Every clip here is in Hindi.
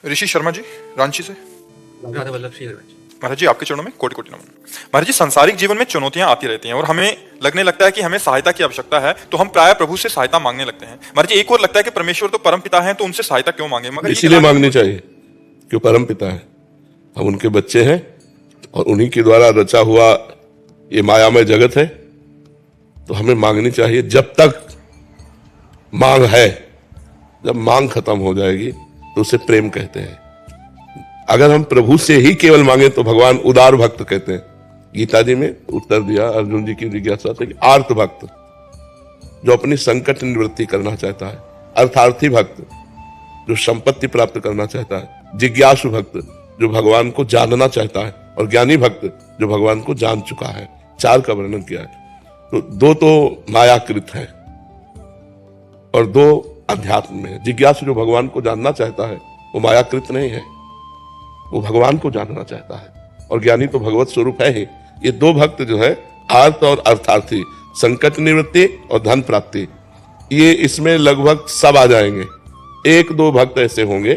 ऋषि शर्मा जी, रांची से। राधा वल्लभ श्री हरिवंश। महाराज जी, आपके चरणों में कोटि कोटि नमन। महाराज जी, सांसारिक जीवन में चुनौतियां आती रहती हैं और हमें लगने लगता है कि हमें सहायता की आवश्यकता है, तो हम प्राय प्रभु से सहायता मांगने लगते हैं। महाराज जी, एक और लगता है कि परमेश्वर तो परम पिता हैं, तो उनसे सहायता क्यों मांगे? मगर इसीलिए मांगनी चाहिए क्यों परम पिता है, हम उनके बच्चे हैं और उन्हीं के द्वारा रचा हुआ ये मायामय जगत है, तो हमें मांगनी चाहिए जब तक मांग है। जब मांग खत्म हो जाएगी तो उसे प्रेम कहते हैं। अगर हम प्रभु से ही केवल मांगे तो भगवान उदार भक्त कहते हैं। गीता जी में उत्तर दिया अर्जुन जी की जिज्ञासा से कि आर्त भक्त जो अपनी संकट निवृत्ति करना चाहता है, अर्थार्थी भक्त जो संपत्ति प्राप्त करना चाहता है, जिज्ञासु भक्त जो भगवान को जानना चाहता है, और ज्ञानी भक्त जो भगवान को जान चुका है। चार का वर्णन किया है। तो दो तो मायाकृत है और दो अध्यात्म में है। जिज्ञासु जो भगवान को जानना चाहता है वो मायाकृत नहीं है, वो भगवान को जानना चाहता है, और ज्ञानी तो भगवत स्वरूप है ही। ये दो भक्त जो है आर्त और अर्थार्थी, संकट निवृत्ति और धन प्राप्ति, ये इसमें लगभग सब आ जाएंगे। एक दो भक्त ऐसे होंगे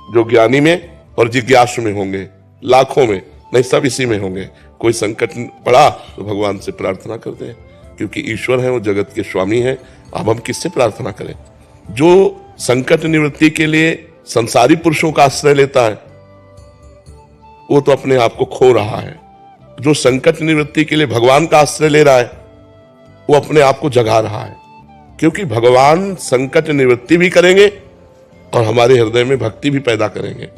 जो ज्ञानी में और जिज्ञासु में होंगे, लाखों में नहीं, सब इसी में होंगे। कोई संकट पड़ा तो भगवान से प्रार्थना करते हैं क्योंकि ईश्वर है, वो जगत के स्वामी है। अब हम किससे प्रार्थना करें? जो संकट निवृत्ति के लिए संसारी पुरुषों का आश्रय लेता है वो तो अपने आप को खो रहा है। जो संकट निवृत्ति के लिए भगवान का आश्रय ले रहा है वो अपने आप को जगा रहा है, क्योंकि भगवान संकट निवृत्ति भी करेंगे और हमारे हृदय में भक्ति भी पैदा करेंगे।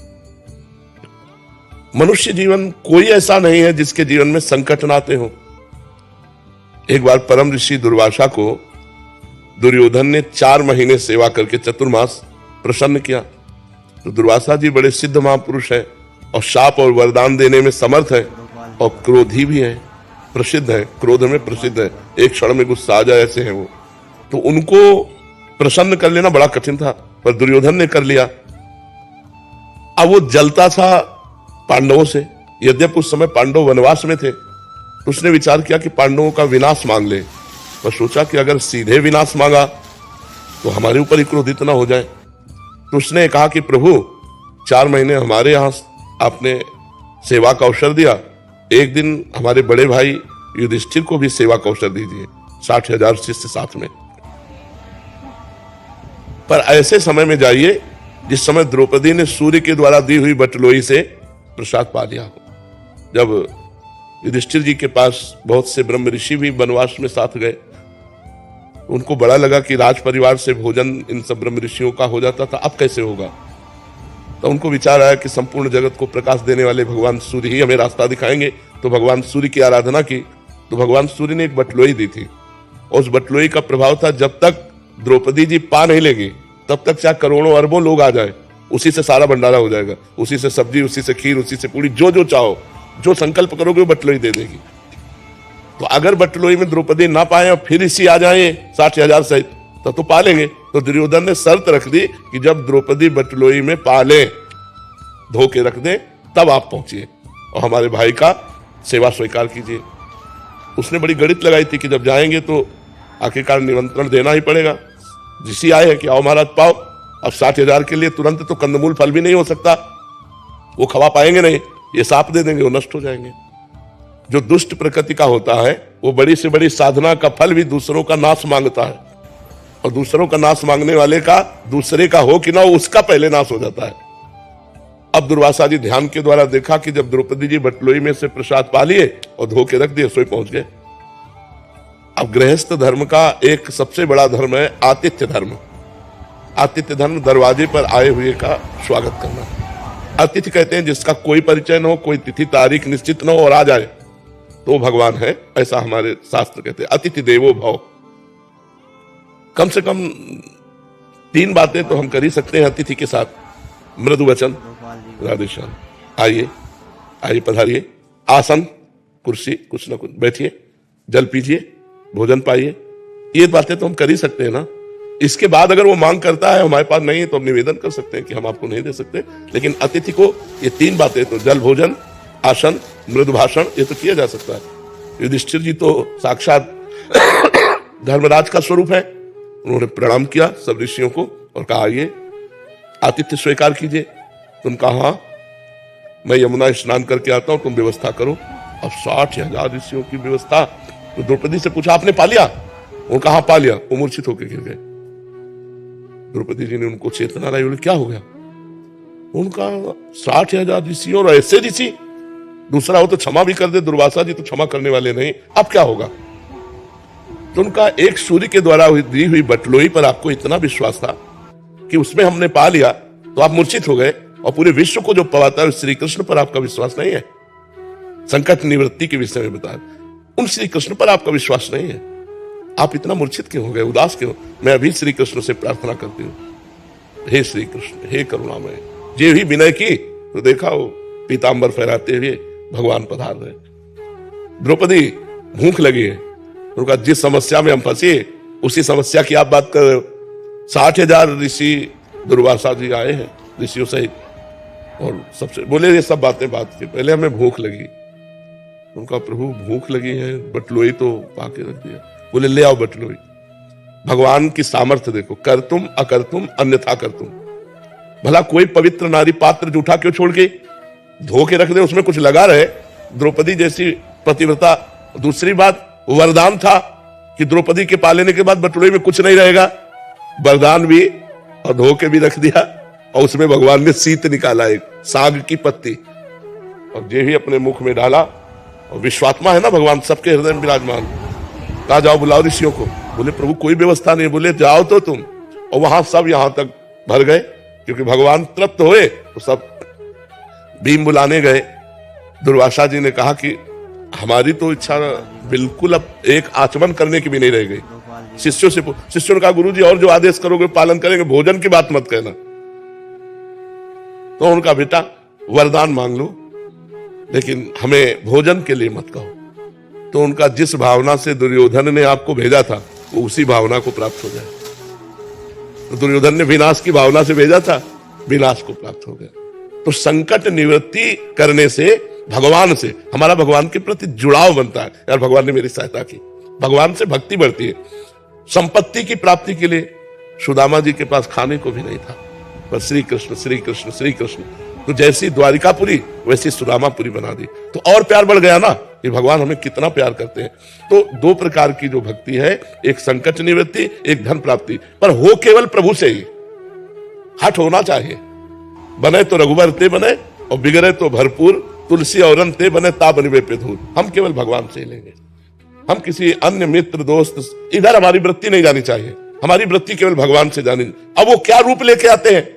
मनुष्य जीवन कोई ऐसा नहीं है जिसके जीवन में संकट ना आते हो। एक बार परम ऋषि दुर्वासा को दुर्योधन ने 4 महीने सेवा करके चतुर्मास प्रसन्न किया। तो दुर्वासा जी बड़े सिद्ध महापुरुष है और शाप और वरदान देने में समर्थ है और क्रोधी भी है, प्रसिद्ध है, क्रोध में प्रसिद्ध है। एक क्षण में गुस्सा आ जाए ऐसे हैं वो। तो उनको प्रसन्न कर लेना बड़ा कठिन था, पर दुर्योधन ने कर लिया। अब वो जलता था पांडवों से, यद्यपि उस समय पांडव वनवास में थे। तो उसने विचार किया कि पांडवों का विनाश मांग ले, पर सोचा कि अगर सीधे विनाश मांगा तो हमारे ऊपर ही क्रोधित ना हो जाए। तो उसने कहा कि प्रभु 4 महीने हमारे यहां आपने सेवा का अवसर दिया, एक दिन हमारे बड़े भाई युधिष्ठिर को भी सेवा का अवसर दीजिए, 60,000 शिष्य साथ में। पर ऐसे समय में जाइए जिस समय द्रौपदी ने सूर्य के द्वारा दी हुई बटलोई से प्रसाद पा लिया हो। जब युधिष्ठिर जी के पास बहुत से ब्रह्म ऋषि भी वनवास में साथ गए, उनको बड़ा लगा कि राज परिवार से भोजन इन सब ब्रह्म ऋषियों का हो जाता था, अब कैसे होगा? तो उनको विचार आया कि संपूर्ण जगत को प्रकाश देने वाले भगवान सूर्य ही हमें रास्ता दिखाएंगे। तो भगवान सूर्य की आराधना की। तो भगवान सूर्य ने एक बटलोई दी थी, और उस बटलोई का प्रभाव था जब तक द्रौपदी जी पा नहीं लेगी तब तक चाहे करोड़ों अरबों लोग आ जाए, उसी से सारा भंडारा हो जाएगा, उसी से सब्जी, उसी से खीर, उसी से पूरी, जो जो चाहो, जो संकल्प करोगे वो बटलोई दे देगी। तो अगर बटलोई में द्रौपदी ना पाए और फिर इसी आ जाए 60,000 सहित तो पा लेंगे। तो दुर्योधन ने शर्त रख दी कि जब द्रौपदी बटलोई में पा ले, धो के रख दे, तब आप पहुंचिए और हमारे भाई का सेवा स्वीकार कीजिए। उसने बड़ी गणित लगाई थी कि जब जाएंगे तो आखिरकार निमंत्रण देना ही पड़ेगा। जिसी आए हैं कि आओ महाराज पाओ। अब 60,000 के लिए तुरंत तो कंदमूल फल भी नहीं हो सकता, वो खवा पाएंगे नहीं, ये साप दे देंगे, वो नष्ट हो जाएंगे। जो दुष्ट प्रकृति का होता है वो बड़ी से बड़ी साधना का फल भी दूसरों का नाश मांगता है, और दूसरों का नाश मांगने वाले का दूसरे का हो कि ना हो, उसका पहले नाश हो जाता है। अब दुर्वासा जी ध्यान के द्वारा देखा कि जब द्रौपदी जी बटलोई में से प्रसाद पा लिए और धो के रख दिए, सोई पहुंच गए। अब गृहस्थ धर्म का एक सबसे बड़ा धर्म है आतिथ्य धर्म। आतिथ्य धर्म दरवाजे पर आए हुए का स्वागत करना। अतिथि कहते हैं जिसका कोई परिचय न हो, कोई तिथि तारीख निश्चित न हो और आ जाए तो भगवान है, ऐसा हमारे शास्त्र कहते हैं। अतिथि देवो भव। कम से कम 3 बातें तो हम कर ही सकते हैं अतिथि के साथ। मृदु वचन, राधे श्याम, आइए आइए पधारिए, आसन, कुर्सी, कुछ ना कुछ, बैठिए, जल पीजिए, भोजन पाइए, ये बातें तो हम कर ही सकते हैं ना। इसके बाद अगर वो मांग करता है हमारे पास नहीं है तो हम निवेदन कर सकते हैं कि हम आपको नहीं दे सकते। लेकिन अतिथि को ये 3 बातें तो जल, भोजन, आसन, मृदु भाषण, ये तो किया जा सकता है। युधिष्ठिर जी तो साक्षात धर्मराज का स्वरूप है। उन्होंने प्रणाम किया सब ऋषियों को और कहा आइए आतिथ्य स्वीकार कीजिए। तुम कहा हाँ, मैं यमुना स्नान करके आता हूं, तुम व्यवस्था करो। अब 60,000 ऋषियों की व्यवस्था। तो द्रौपदी से पूछा आपने पा लिया? उनका हाँ पा लिया। वो मूर्छित होकर गिर गए। द्रौपदी जी ने उनको चेतना लाई, बोले क्या हो गया? उनका 60,000 ऋषि और ऐसे ऋषि, दूसरा हो तो क्षमा भी कर दे, दुर्वासा जी तो क्षमा करने वाले नहीं, अब क्या होगा? तो उनका एक सूर्य के द्वारा दी हुई बटलोई पर आपको इतना विश्वास था कि उसमें हमने पा लिया तो आप मूर्छित हो गए, और पूरे विश्व को जो पवाता है श्री कृष्ण पर आपका विश्वास नहीं है। संकट निवृत्ति के विषय में बताया, उन श्री कृष्ण पर आपका विश्वास नहीं है। आप इतना मूर्छित क्यों हो गए, उदास क्यों? मैं अभी श्री कृष्ण से प्रार्थना करती हूँ, हे श्री कृष्ण, हे करुणामय। जे भी विनय की तो देखा वो पीतांबर फहराते हुए भगवान पधार रहे। द्रौपदी भूख लगी है, उनका जिस समस्या में हम फंसे उसी समस्या की आप बात कर रहे हो। 60,000 ऋषि दुर्वासा जी आए हैं ऋषियों सहित, और सबसे बोले ये सब बातें बात के पहले हमें भूख लगी। उनका प्रभु भूख लगी है, बटलोई तो पाके रख दिया। बोले ले आओ बटलोई। भगवान की सामर्थ्य देखो, कर तुम अकर तुम अन्यथा कर तुम। भला कोई पवित्र नारी पात्र जूठा क्यों छोड़ के धो के रख दे, उसमें कुछ लगा रहे। द्रौपदी जैसी पतिव्रता। दूसरी बात, वरदान था कि द्रौपदी के पालेने के बाद बटलोई में कुछ नहीं रहेगा। वरदान भी और धो के भी रख दिया, और उसमें भगवान ने शीत निकाला, एक साग की पत्ती, और जे ही अपने मुख में डाला। और विश्वात्मा है ना भगवान, सबके हृदय में विराजमान। कहा जाओ बुलाओ ऋषियों को। बोले प्रभु कोई व्यवस्था नहीं। बोले जाओ तो तुम। और वहां सब यहां तक भर गए, क्योंकि भगवान तृप्त हुए तो सब भीम बुलाने गए। दुर्वासा जी ने कहा कि हमारी तो इच्छा बिल्कुल अब एक आचमन करने की भी नहीं रह गई। शिष्यों ने कहा गुरु जी और जो आदेश करोगे पालन करेंगे, भोजन की बात मत कहना। तो उनका बेटा वरदान मांग लो, लेकिन हमें भोजन के लिए मत कहो। तो उनका जिस भावना से दुर्योधन ने आपको भेजा था, वो उसी भावना को प्राप्त हो जाए। तो दुर्योधन ने विनाश की भावना से भेजा था, विनाश को प्राप्त हो गया। तो संकट निवृत्ति करने से, भगवान से हमारा भगवान के प्रति जुड़ाव बनता है। यार भगवान ने मेरी सहायता की, भगवान से भक्ति बढ़ती है। संपत्ति की प्राप्ति के लिए सुदामा जी के पास खाने को भी नहीं था, पर श्री कृष्ण श्री कृष्ण श्री कृष्ण। तो जैसी द्वारिकापुरी वैसी सुदामापुरी बना दी। तो और प्यार बढ़ गया ना, कि भगवान हमें कितना प्यार करते हैं। तो दो प्रकार की जो भक्ति है, एक संकट निवृत्ति, एक धन प्राप्ति, पर हो केवल प्रभु से ही। हट होना चाहिए। बने तो रघुबर ते बने, और बिगड़े तो भरपूर तुलसी और ते बने ता बनिवे पे धूल। हम केवल भगवान से ही लेंगे। हम किसी अन्य मित्र दोस्त इधर हमारी वृत्ति नहीं जानी चाहिए। हमारी वृत्ति केवल भगवान से जानी। अब वो क्या रूप लेके आते हैं?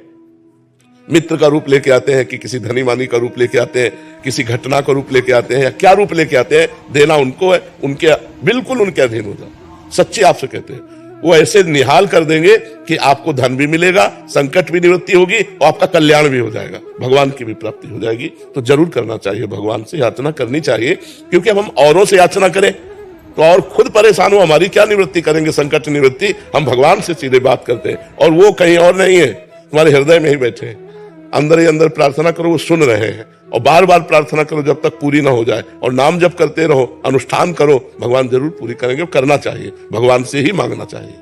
मित्र का रूप लेके आते हैं, कि किसी धनी मानी का रूप लेके आते हैं, किसी घटना का रूप लेके आते हैं, या क्या रूप लेके आते हैं? देना उनको है, उनके बिल्कुल उनके अधीन हो जाओ। सच्ची आपसे कहते हैं, वो ऐसे निहाल कर देंगे कि आपको धन भी मिलेगा, संकट भी निवृत्ति होगी, और आपका कल्याण भी हो जाएगा, भगवान की भी प्राप्ति हो जाएगी। तो जरूर करना चाहिए, भगवान से याचना करनी चाहिए। क्योंकि अब हम औरों से याचना करें तो और खुद परेशान हो, हमारी क्या निवृत्ति करेंगे? संकट निवृत्ति हम भगवान से सीधे बात करते हैं, और वो कहीं और नहीं है, तुम्हारे हृदय में ही बैठे हैं। अंदर ही अंदर प्रार्थना करो, वो सुन रहे हैं। और बार बार प्रार्थना करो जब तक पूरी ना हो जाए, और नाम जप करते रहो, अनुष्ठान करो, भगवान जरूर पूरी करेंगे। करना चाहिए, भगवान से ही मांगना चाहिए।